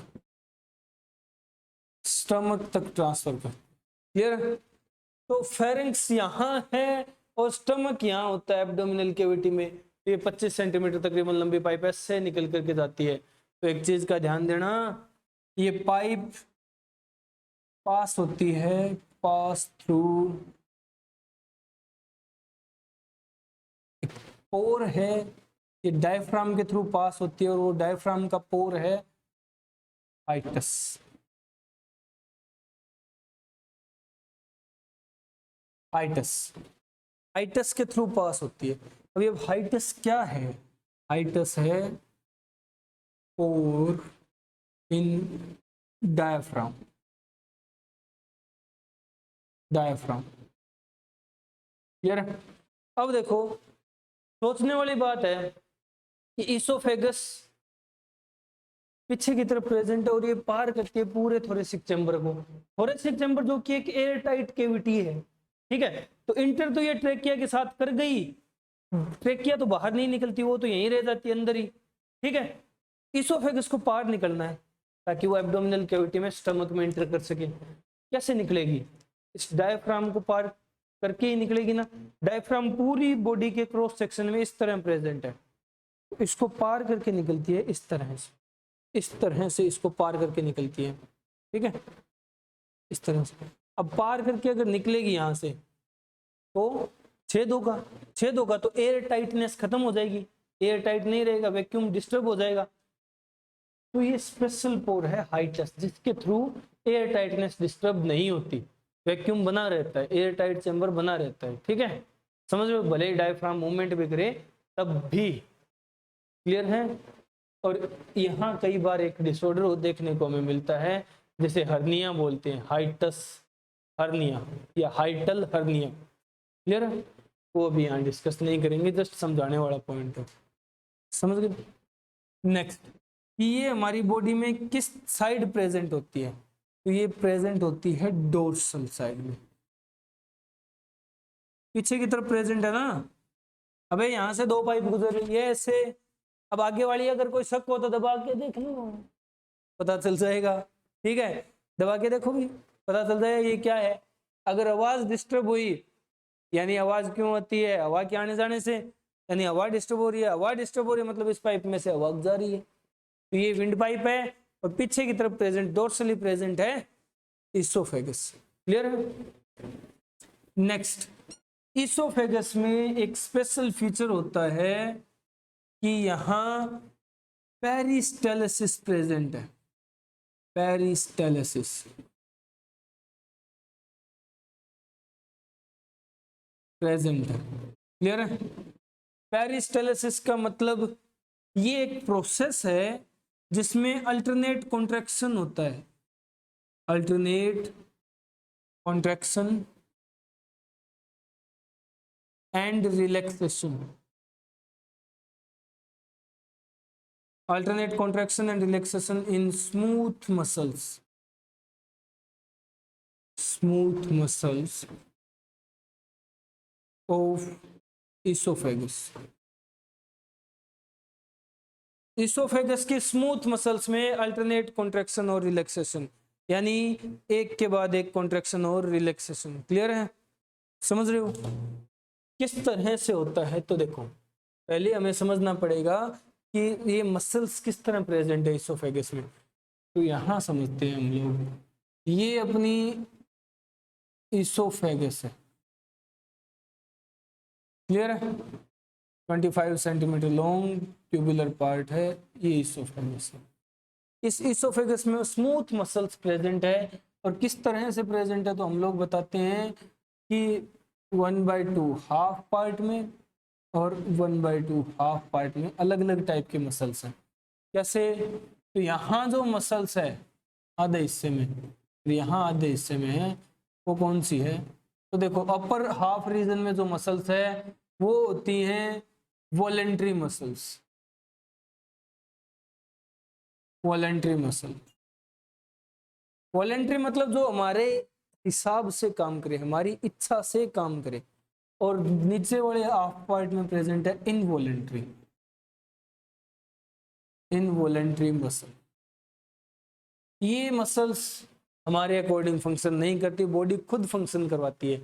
स्टमक तक ट्रांसफर कर। क्लियर है। तो फेरिंग्स यहाँ है और स्टमक यहाँ होता है एब्डोमिनल कैविटी में। तो ये 25 सेंटीमीटर तकरीबन लंबी पाइप ऐसे निकल करके जाती है। तो एक चीज का ध्यान देना, ये पाइप पास होती है, पास थ्रू पोर है, ये डायफ्राम के थ्रू पास होती है और वो डायफ्राम का पोर है हाइटस। हाइटस, हाइटस के थ्रू पास होती है। अभी अब हाइटस क्या है? हाइटस है पोर इन डायफ्राम, डायफ्राम। क्लियर है। अब देखो, सोचने वाली बात है कि इसोफेगस पीछे की तरफ प्रेजेंट है और ये पार करती है पूरे थोरेसिक चैम्बर को। थोरेसिक चैम्बर जो कि एक एयर टाइट कैविटी है, ठीक है। तो इंटर तो ये ट्रेकिया के साथ कर गई, ट्रेकिया तो बाहर नहीं निकलती, वो तो यहीं रह जाती है अंदर ही, ठीक है। इसोफेगस को पार निकलना है ताकि वो एब्डोमिनल कैविटी में, स्टमक में इंटर कर सके। कैसे निकलेगी? इस डायफ्राम को पार करके ही निकलेगी ना। डायफ्राम पूरी बॉडी के क्रॉस सेक्शन में इस तरह प्रेजेंट है, इसको पार करके निकलती है इस तरह से, इस तरह से इसको पार करके निकलती है, ठीक है, इस तरह से। अब पार करके अगर निकलेगी यहां से तो छेद होगा, छेद होगा तो एयर टाइटनेस खत्म हो जाएगी, एयर टाइट नहीं रहेगा, वैक्यूम डिस्टर्ब हो जाएगा। तो ये स्पेशल पोर है हाइटस, जिसके थ्रू एयर टाइटनेस डिस्टर्ब नहीं होती, वैक्यूम बना रहता है, एयर टाइट चैम्बर बना रहता है, ठीक है। समझ रहे हो, भले ही डायफ्राम मूवमेंट भी करे तब भी। क्लियर है। और यहाँ कई बार एक डिसऑर्डर देखने को हमें मिलता है जिसे हर्निया बोलते हैं, हाइटस हर्निया या हाइटल हर्निया। क्लियर है। वो अभी यहाँ डिस्कस नहीं करेंगे, जस्ट समझाने वाला पॉइंट है, समझ गए। नेक्स्ट, कि ये हमारी बॉडी में किस साइड प्रेजेंट होती है? तो ये प्रेजेंट होती है डोर्सल साइड में, पीछे की तरफ प्रेजेंट है ना। अबे यहाँ से दो पाइप गुजर रही है ऐसे, अब आगे वाली अगर कोई शक हो तो दबा के देख लो, पता चल जाएगा, ठीक है। दबा के देखो भी पता चल जाएगा ये क्या है। अगर आवाज डिस्टर्ब हुई, यानी आवाज क्यों आती है? हवा के आने जाने से, यानी हवा डिस्टर्ब हो रही है, हवा डिस्टर्ब हो रही है मतलब इस पाइप में से हवा जा रही है। तो ये विंड पाइप है और पीछे की तरफ प्रेजेंट, डोर्सली प्रेजेंट है इसोफेगस। क्लियर है। नेक्स्ट, इसोफेगस में एक स्पेशल फीचर होता है कि यहां पेरिस्टेलिसिस प्रेजेंट है, पेरिस्टेलिसिस प्रेजेंट है। क्लियर है। पेरिस्टेलिसिस का मतलब ये एक प्रोसेस है जिसमें अल्टरनेट कॉन्ट्रैक्शन होता है, alternate contraction and relaxation, alternate contraction and relaxation in smooth muscles, smooth muscles of esophagus। Oesophagus के स्मूथ मसल्स में अल्टरनेट कॉन्ट्रैक्शन और रिलैक्सेशन, यानी एक के बाद एक कॉन्ट्रैक्शन और रिलैक्सेशन। क्लियर है, समझ रहे हो किस तरह से होता है? तो देखो, पहले हमें समझना पड़ेगा कि ये मसल्स किस तरह प्रेजेंट है इसोफेगस में। तो यहां समझते हैं हम लोग, ये अपनी इसोफेगस है। क्लियर है। 25 सेंटीमीटर लॉन्ग ट्यूबुलर पार्ट है, ये इसोफेगस है। इस इसोफेगस में स्मूथ मसल्स प्रेजेंट है और किस तरह से प्रेजेंट है तो हम लोग बताते हैं कि 1/2 हाफ पार्ट में और 1/2 हाफ पार्ट में अलग अलग टाइप के मसल्स हैं। कैसे? तो यहाँ जो मसल्स है आधे हिस्से में, यहाँ आधे हिस्से में है, वो कौन सी है? तो देखो अपर हाफ रीजन में जो मसल्स है वो होती हैं voluntary muscles. Voluntary muscle, voluntary मतलब जो हमारे हिसाब से काम करे, हमारी इच्छा से काम करे। और नीचे वाले हाफ पार्ट में प्रेजेंट है इनवॉलेंट्री, इनवॉलेंट्री मसल। ये मसल्स हमारे अकॉर्डिंग फंक्शन नहीं करती, बॉडी खुद फंक्शन करवाती है।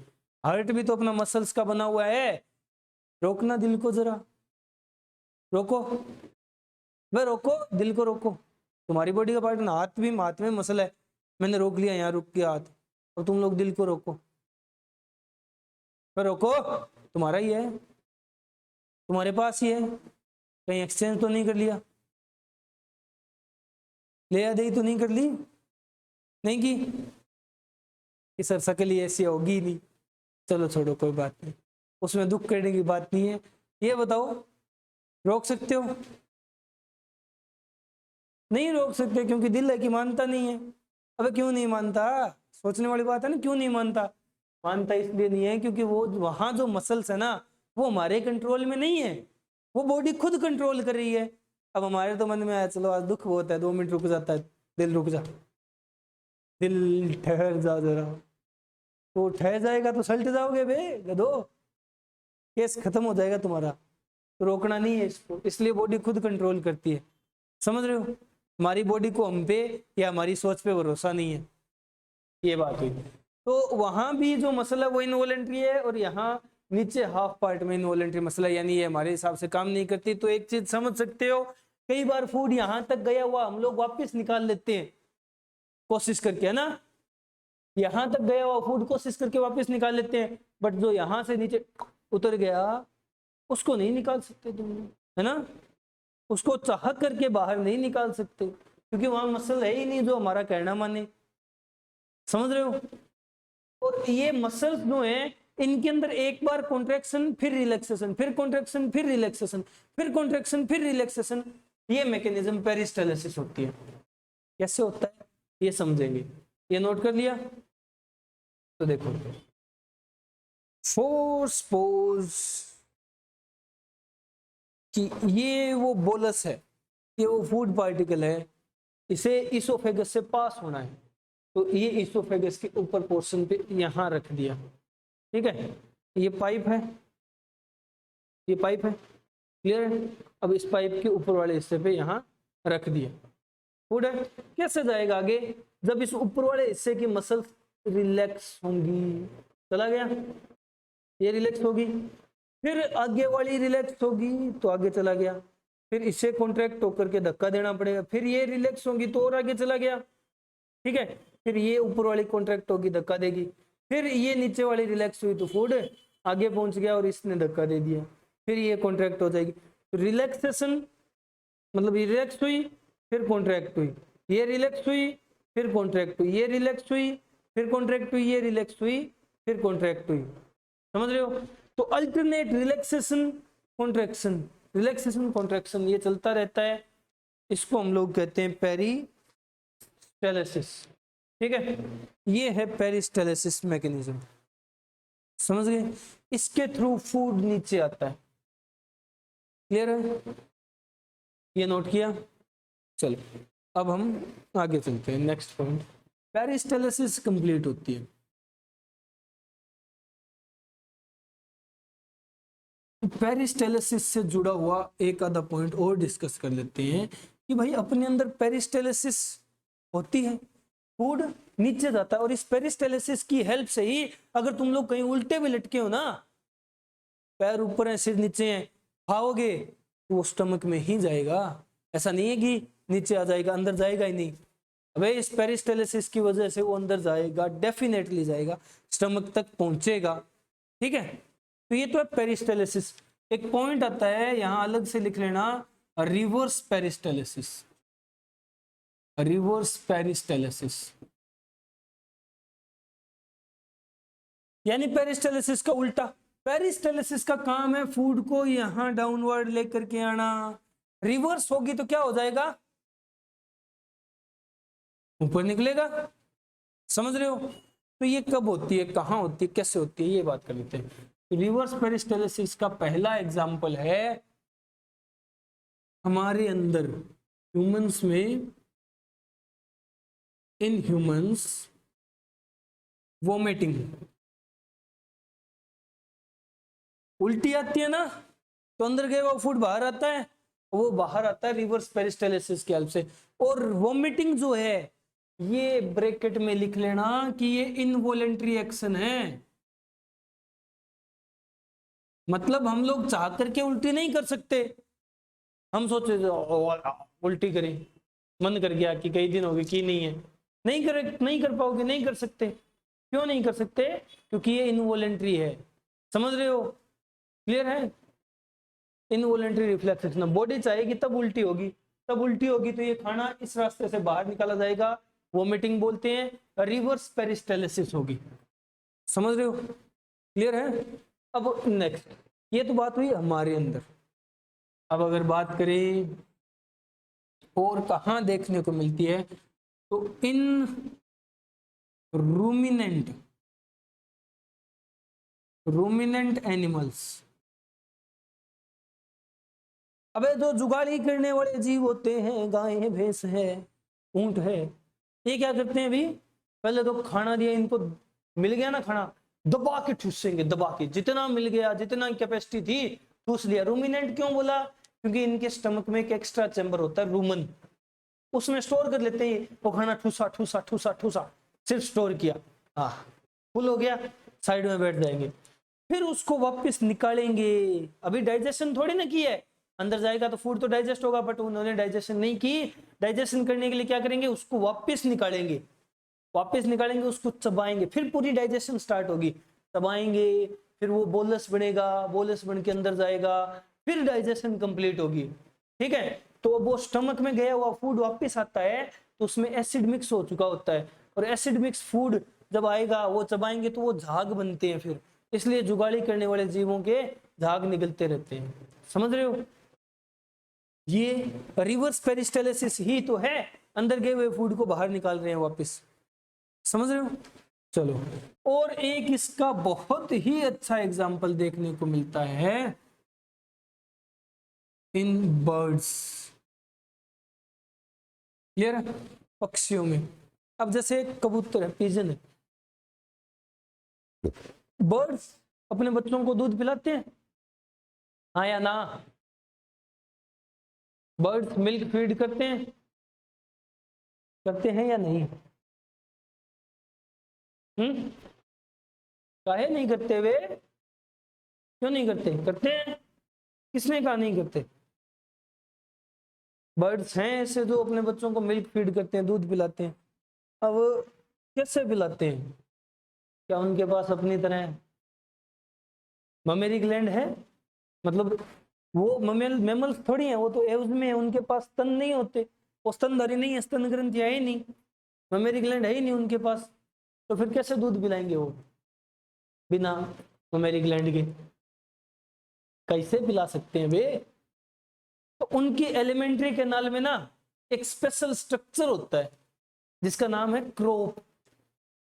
हार्ट भी तो अपना मसल्स का बना हुआ है। रोकना दिल को, जरा रोको, वह रोको, दिल को रोको। तुम्हारी बॉडी का पार्ट ना, हाथ में मसल है, मैंने रोक लिया, यहाँ रुक गया हाथ, और तुम लोग दिल को रोको। वह रोको, तुम्हारा ही है, तुम्हारे पास ही है, कहीं एक्सचेंज तो नहीं कर लिया, ले आ दे तो नहीं कर ली, नहीं की कि सर शकल ही ऐसी होगी ही नहीं। चलो छोड़ो, कोई बात नहीं, उसमें दुख करने की बात नहीं है। ये बताओ, रोक सकते हो? नहीं रोक सकते, क्योंकि दिल है कि मानता नहीं है। अबे क्यों नहीं मानता? सोचने वाली बात है ना, क्यों नहीं मानता? मानता इसलिए नहीं है क्योंकि वो वहां जो मसल्स है ना, वो हमारे कंट्रोल में नहीं है, वो बॉडी खुद कंट्रोल कर रही है। अब हमारे तो मन में आया चलो आज दुख बहुत है, 2 मिनट रुक जाता है, दिल रुक जा, दिल ठहर जा जरा। तो ठहर जाएगा तो सल्ट जाओगे बे गधो, केस खत्म हो जाएगा तुम्हारा। तो रोकना नहीं है इसको, इसलिए बॉडी खुद कंट्रोल करती है। समझ रहे हो? हमारी बॉडी को हम पे या हमारी सोच पे भरोसा नहीं है, ये बात हुई। तो वहां भी जो मसला वो इनवॉलेंट्री है, और यहाँ नीचे हाफ पार्ट में इनवॉलेंट्री मसला, यानी ये हमारे हिसाब से काम नहीं करती। तो एक चीज समझ सकते हो, कई बार फूड यहाँ तक गया हुआ हम लोग वापस निकाल लेते हैं कोशिश करके, है ना? यहाँ तक गया हुआ फूड कोशिश करके वापस निकाल लेते हैं, बट जो यहाँ से नीचे उतर गया उसको नहीं निकाल सकते तुम लोग, है ना? उसको चाह करके बाहर नहीं निकाल सकते, क्योंकि वहां मसल है ही नहीं जो हमारा कहना माने। समझ रहे हो? और ये मसल्स जो है, इनके अंदर एक बार कॉन्ट्रैक्शन फिर रिलैक्सेशन, फिर कॉन्ट्रैक्शन फिर रिलैक्सेशन, फिर कॉन्ट्रैक्शन फिर रिलैक्सेशन, ये मैकेनिज्म पेरिस्टाल्सिस होती है। कैसे होता है ये समझेंगे। ये नोट कर लिया? तो देखो, फोर्स पोज कि ये वो बोलस है, ये वो फूड पार्टिकल है, इसे इसोफेगस से पास होना है, तो ये इसोफेगस के ऊपर पोर्शन पे यहां रख दिया। ठीक है, ये पाइप है, ये पाइप है, क्लियर है? अब इस पाइप के ऊपर वाले हिस्से पे यहां रख दिया, फूड है। कैसे जाएगा आगे? जब इस ऊपर वाले हिस्से की मसल रिलैक्स होंगी, चला गया, ये रिलैक्स होगी, फिर आगे वाली रिलैक्स होगी तो आगे चला गया, फिर इससे कॉन्ट्रैक्ट होकर के धक्का देना पड़ेगा, फिर ये रिलैक्स होगी तो और आगे चला गया। ठीक है, फिर ये ऊपर वाली कॉन्ट्रैक्ट होगी, धक्का देगी, फिर ये नीचे वाली रिलैक्स हुई तो फूड आगे पहुंच गया और इसने धक्का दे दिया, फिर ये कॉन्ट्रैक्ट हो जाएगी। रिलैक्सेशन मतलब ये रिलैक्स हुई फिर कॉन्ट्रैक्ट हुई, ये रिलैक्स हुई फिर कॉन्ट्रैक्ट हुई, ये रिलैक्स हुई फिर कॉन्ट्रैक्ट हुई, ये रिलैक्स हुई फिर कॉन्ट्रैक्ट हुई। समझ रहे हो? तो alternate relaxation contraction, relaxation contraction, ये चलता रहता है। इसको हम लोग कहते हैं पेरिस्टाल्सिस। ठीक है, ये है पेरिस्टाल्सिस मैकेनिज्म। समझ गए? इसके थ्रू फूड नीचे आता है। क्लियर है? ये नोट किया? चलो अब हम आगे चलते हैं, नेक्स्ट पॉइंट। पेरिस्टाल्सिस कंप्लीट होती है, पेरिस्टाल्सिस से जुड़ा हुआ एक आधा पॉइंट और डिस्कस कर लेते हैं कि भाई अपने अंदर पेरिस्टाल्सिस होती है, फूड नीचे जाता है, और इस पेरिस्टाल्सिस की हेल्प से ही अगर तुम लोग कहीं उल्टे भी लटके हो ना, पैर ऊपर है सिर नीचे है, खाओगे तो वो स्टमक में ही जाएगा। ऐसा नहीं है कि नीचे आ जाएगा, अंदर जाएगा ही नहीं। अबे इस पेरिस्टाल्सिस की वजह से वो अंदर जाएगा, डेफिनेटली जाएगा, स्टमक तक पहुंचेगा। ठीक है, तो ये तो है पेरिस्टाल्सिस। एक पॉइंट आता है यहां अलग से लिख लेना, रिवर्स पेरिस्टाल्सिस, रिवर्स पेरिस्टाल्सिस यानी पेरिस्टाल्सिस का उल्टा। पेरिस्टाल्सिस का काम है फूड को यहां डाउनवर्ड लेकर के आना, रिवर्स होगी तो क्या हो जाएगा? ऊपर निकलेगा। समझ रहे हो? तो ये कब होती है, कहाँ होती है, कैसे होती है, ये बात कर लेते हैं। रिवर्स पेरिस्टाल्सिस का पहला एग्जाम्पल है हमारे अंदर ह्यूमंस में, इन ह्यूमंस वोमिटिंग, उल्टी आती है ना, तो अंदर गया हुआ फूड बाहर आता है, वो बाहर आता है रिवर्स पेरिस्टाल्सिस की हेल्प से। और वोमिटिंग जो है, ये ब्रैकेट में लिख लेना कि ये इनवॉलेंट्री एक्शन है। मतलब हम लोग चाह करके उल्टी नहीं कर सकते, हम सोचे उल्टी करें, मन कर गया कि कई दिन हो गए की नहीं है, नहीं कर पाओगे, नहीं कर सकते। क्यों नहीं कर सकते? क्योंकि ये इनवॉलेंट्री है। समझ रहे हो? क्लियर है? इनवॉलेंट्री रिफ्लेक्स एक्शन, बॉडी चाहेगी तब उल्टी होगी, तब उल्टी होगी तो ये खाना इस रास्ते से बाहर निकाला जाएगा, वोमिटिंग बोलते हैं, रिवर्स पेरिस्टाल्सिस होगी। समझ रहे हो? क्लियर है? अब नेक्स्ट, ये तो बात हुई हमारे अंदर। अब अगर बात करें और कहाँ देखने को मिलती है, तो इन रूमिनेंट एनिमल्स। अबे जो जुगाड़ी करने वाले जीव होते हैं, गाय है, भैंस है, ऊंट है, ये क्या करते हैं? अभी पहले तो खाना दिया इनको, मिल गया ना खाना, दबा के ठूसेंगे, दबा के, जितना मिल गया, जितना कैपेसिटी थी ठूस लिया। रूमिनेंट क्यों बोला? क्योंकि इनके स्टमक में एक एक्स्ट्रा चैम्बर होता है रूमन, उसमें स्टोर कर लेते हैं वो खाना, ठूसा ठूसा ठूसा ठूसा, सिर्फ स्टोर किया, हाँ फुल हो गया, साइड में बैठ जाएंगे। फिर उसको वापस निकालेंगे। अभी डाइजेशन थोड़ी ना की है, अंदर जाएगा तो फूड तो डाइजेस्ट होगा, बट उन्होंने डाइजेशन नहीं की। डाइजेशन करने के लिए क्या करेंगे? उसको वापस निकालेंगे, वापस निकालेंगे, उसको चबाएंगे, फिर पूरी डाइजेशन स्टार्ट होगी। चबाएंगे, फिर वो बोलस बनेगा, बोलस बन के अंदर जाएगा, फिर डाइजेशन कंप्लीट होगी। ठीक है? तो वो स्टमक में गया हुआ फूड वापस आता है, तो उसमें एसिड मिक्स हो चुका होता है, और एसिड मिक्स फूड जब आएगा, वो चबाएंगे तो वो झाग बनते हैं फिर, इसलिए जुगाड़ी करने वाले जीवों के झाग निकलते रहते हैं। समझ रहे हो? ये रिवर्स पेरिस्टाल्सिस ही तो है, अंदर गए हुए फूड को बाहर निकाल रहे हैं वापस। समझ रहे हो? चलो, और एक इसका बहुत ही अच्छा एग्जाम्पल देखने को मिलता है इन बर्ड्स। क्लियर है? पक्षियों में। अब जैसे कबूतर है, पिजन है, बर्ड्स अपने बच्चों को दूध पिलाते हैं, हाँ या ना? बर्ड्स मिल्क फीड करते हैं, करते हैं या नहीं? काहे नहीं करते वे? क्यों नहीं करते? करते हैं। किसने कहा नहीं करते? बर्ड्स हैं ऐसे जो अपने बच्चों को मिल्क फीड करते हैं, दूध पिलाते हैं। अब कैसे पिलाते हैं? क्या उनके पास अपनी तरह ममेरी ग्लैंड है? मतलब वो मेमल्स थोड़ी हैं, वो तो एव्स में है, उनके पास स्तन नहीं होते, वो स्तनधारी नहीं है, स्तन ग्रंथि है ही नहीं, ममेरी ग्लैंड है ही नहीं उनके पास, तो फिर कैसे दूध पिलाएंगे वो बिना ममेरी ग्लैंड के? कैसे पिला सकते हैं वे? तो उनकी एलिमेंट्री कैनाल में ना एक स्पेशल स्ट्रक्चर होता है जिसका नाम है क्रोप,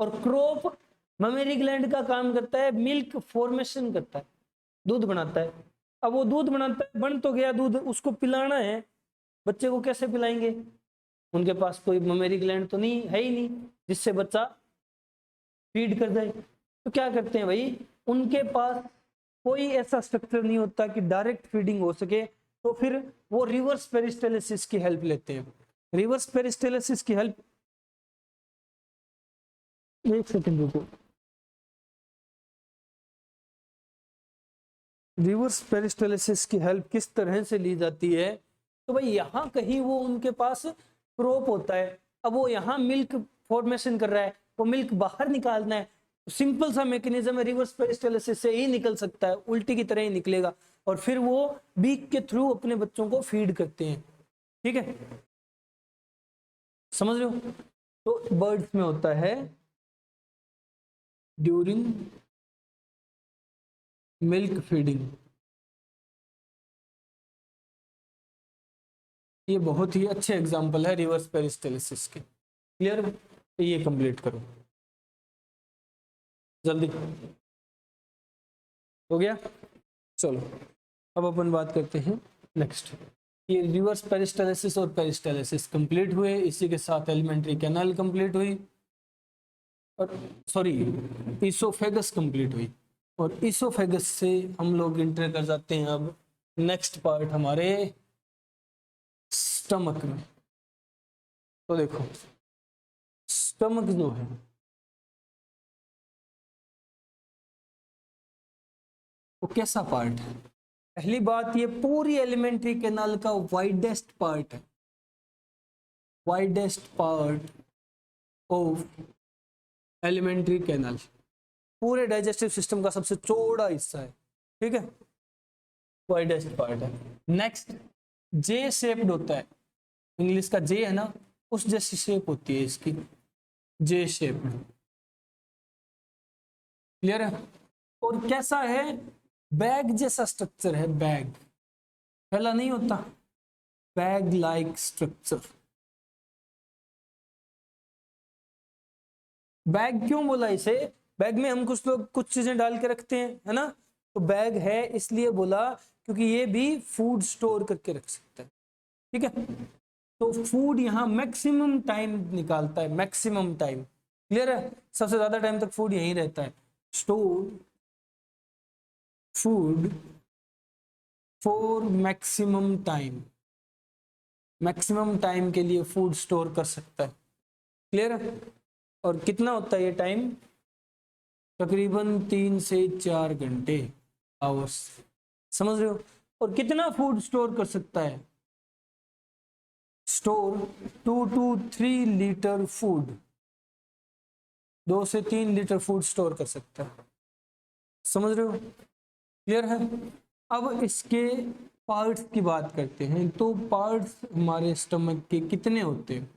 और क्रोप ममेरी ग्लैंड का काम करता है, मिल्क फॉर्मेशन करता है, दूध बनाता है। अब वो दूध बनाता है, बन तो गया दूध, उसको पिलाना है, बच्चे को कैसे पिलाएंगे? उनके पास कोई ममेरी ग्लैंड तो नहीं है ही नहीं जिससे बच्चा फीड कर जाए। तो क्या करते हैं भाई, उनके पास कोई ऐसा स्ट्रक्चर नहीं होता कि डायरेक्ट फीडिंग हो सके, तो फिर वो रिवर्स पेरिस्टाल्सिस की हेल्प लेते हैं। रिवर्स पेरिस्टाल्सिस की हेल्प, एक सेकंड रुको, रिवर्स पेरिस्टाल्सिस की हेल्प किस तरह से ली जाती है? तो भाई यहाँ कहीं वो उनके पास क्रोप होता है, अब वो यहाँ मिल्क फॉर्मेशन कर रहा है, वो मिल्क बाहर निकालना है, सिंपल सा मैकेनिज्म है, रिवर्स पेरिस्टाल्सिस से ही निकल सकता है, उल्टी की तरह ही निकलेगा, और फिर वो बीक के थ्रू अपने बच्चों को फीड करते हैं। ठीक है? समझ रहे हो? तो बर्ड्स में होता है ड्यूरिंग मिल्क फीडिंग। ये बहुत ही अच्छे एग्जाम्पल है रिवर्स पेरिस्टाल्सिस के। क्लियर? ये कंप्लीट करो। जल्दी हो गया। चलो अब अपन बात करते हैं नेक्स्ट। ये रिवर्स पेरिस्टालिसिस और पेरिस्टालिसिस कंप्लीट हुए, इसी के साथ एलिमेंट्री कैनाल कंप्लीट हुई, और सॉरी इसोफेगस कंप्लीट हुई, और इसोफेगस से हम लोग इंटर कर जाते हैं अब नेक्स्ट पार्ट हमारे स्टमक में। तो देखो स्टमक जो है वो कैसा पार्ट है? पहली बात, ये पूरी एलिमेंट्री कैनाल का वाइडेस्ट पार्ट है, widest part of alimentary canal, पूरे डाइजेस्टिव सिस्टम का सबसे चौड़ा हिस्सा है, ठीक है, वाइडेस्ट पार्ट है। नेक्स्ट जे शेप्ड होता है, इंग्लिश का जे है ना, उस जैसी शेप होती है इसकी, जे शेप्ड, क्लियर है? और कैसा है? बैग जैसा स्ट्रक्चर है, बैग, फैला नहीं होता, बैग लाइक स्ट्रक्चर। बैग क्यों बोला इसे? बैग में हम कुछ लोग कुछ चीजें डाल के रखते हैं, है ना, तो बैग है इसलिए बोला क्योंकि ये भी फूड स्टोर करके रख सकता है, ठीक है। तो फूड यहाँ मैक्सिमम टाइम निकालता है, मैक्सिमम टाइम, क्लियर है? सबसे ज्यादा टाइम तक फूड यहीं रहता है। Store food for maximum time, maximum time के लिए फूड स्टोर कर सकता है, क्लियर है? और कितना होता है ये टाइम? तकरीबन 3 से 4 घंटे, आवर्स, समझ रहे हो? और कितना फूड स्टोर कर सकता है? स्टोर 2 to 3 लीटर फूड, 2 से 3 लीटर फूड स्टोर कर सकता है, समझ रहे हो? क्लियर है? अब इसके पार्ट्स की बात करते हैं। तो पार्ट्स हमारे स्टमक के कितने होते हैं?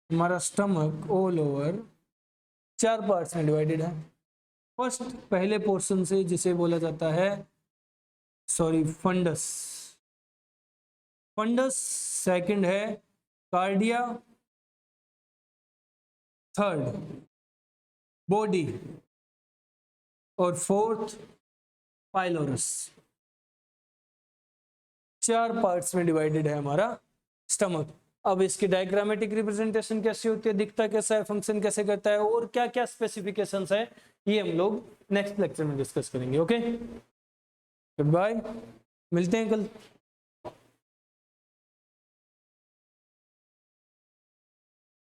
हमारा स्टमक ऑल ओवर 4 पार्ट्स में डिवाइडेड है। फर्स्ट, पहले पोर्शन से जिसे बोला जाता है फंडस, फंडस। सेकंड है कार्डिया, थर्ड बॉडी, और फोर्थ पाइलोरस। 4 पार्ट्स में डिवाइडेड है हमारा स्टमक। अब इसकी डायग्रामेटिक रिप्रेजेंटेशन कैसी होती है, दिखता कैसा है, फंक्शन कैसे करता है, और क्या क्या स्पेसिफिकेशंस है, ये हम लोग नेक्स्ट लेक्चर में डिस्कस करेंगे। ओके, गुड बाय, मिलते हैं कल।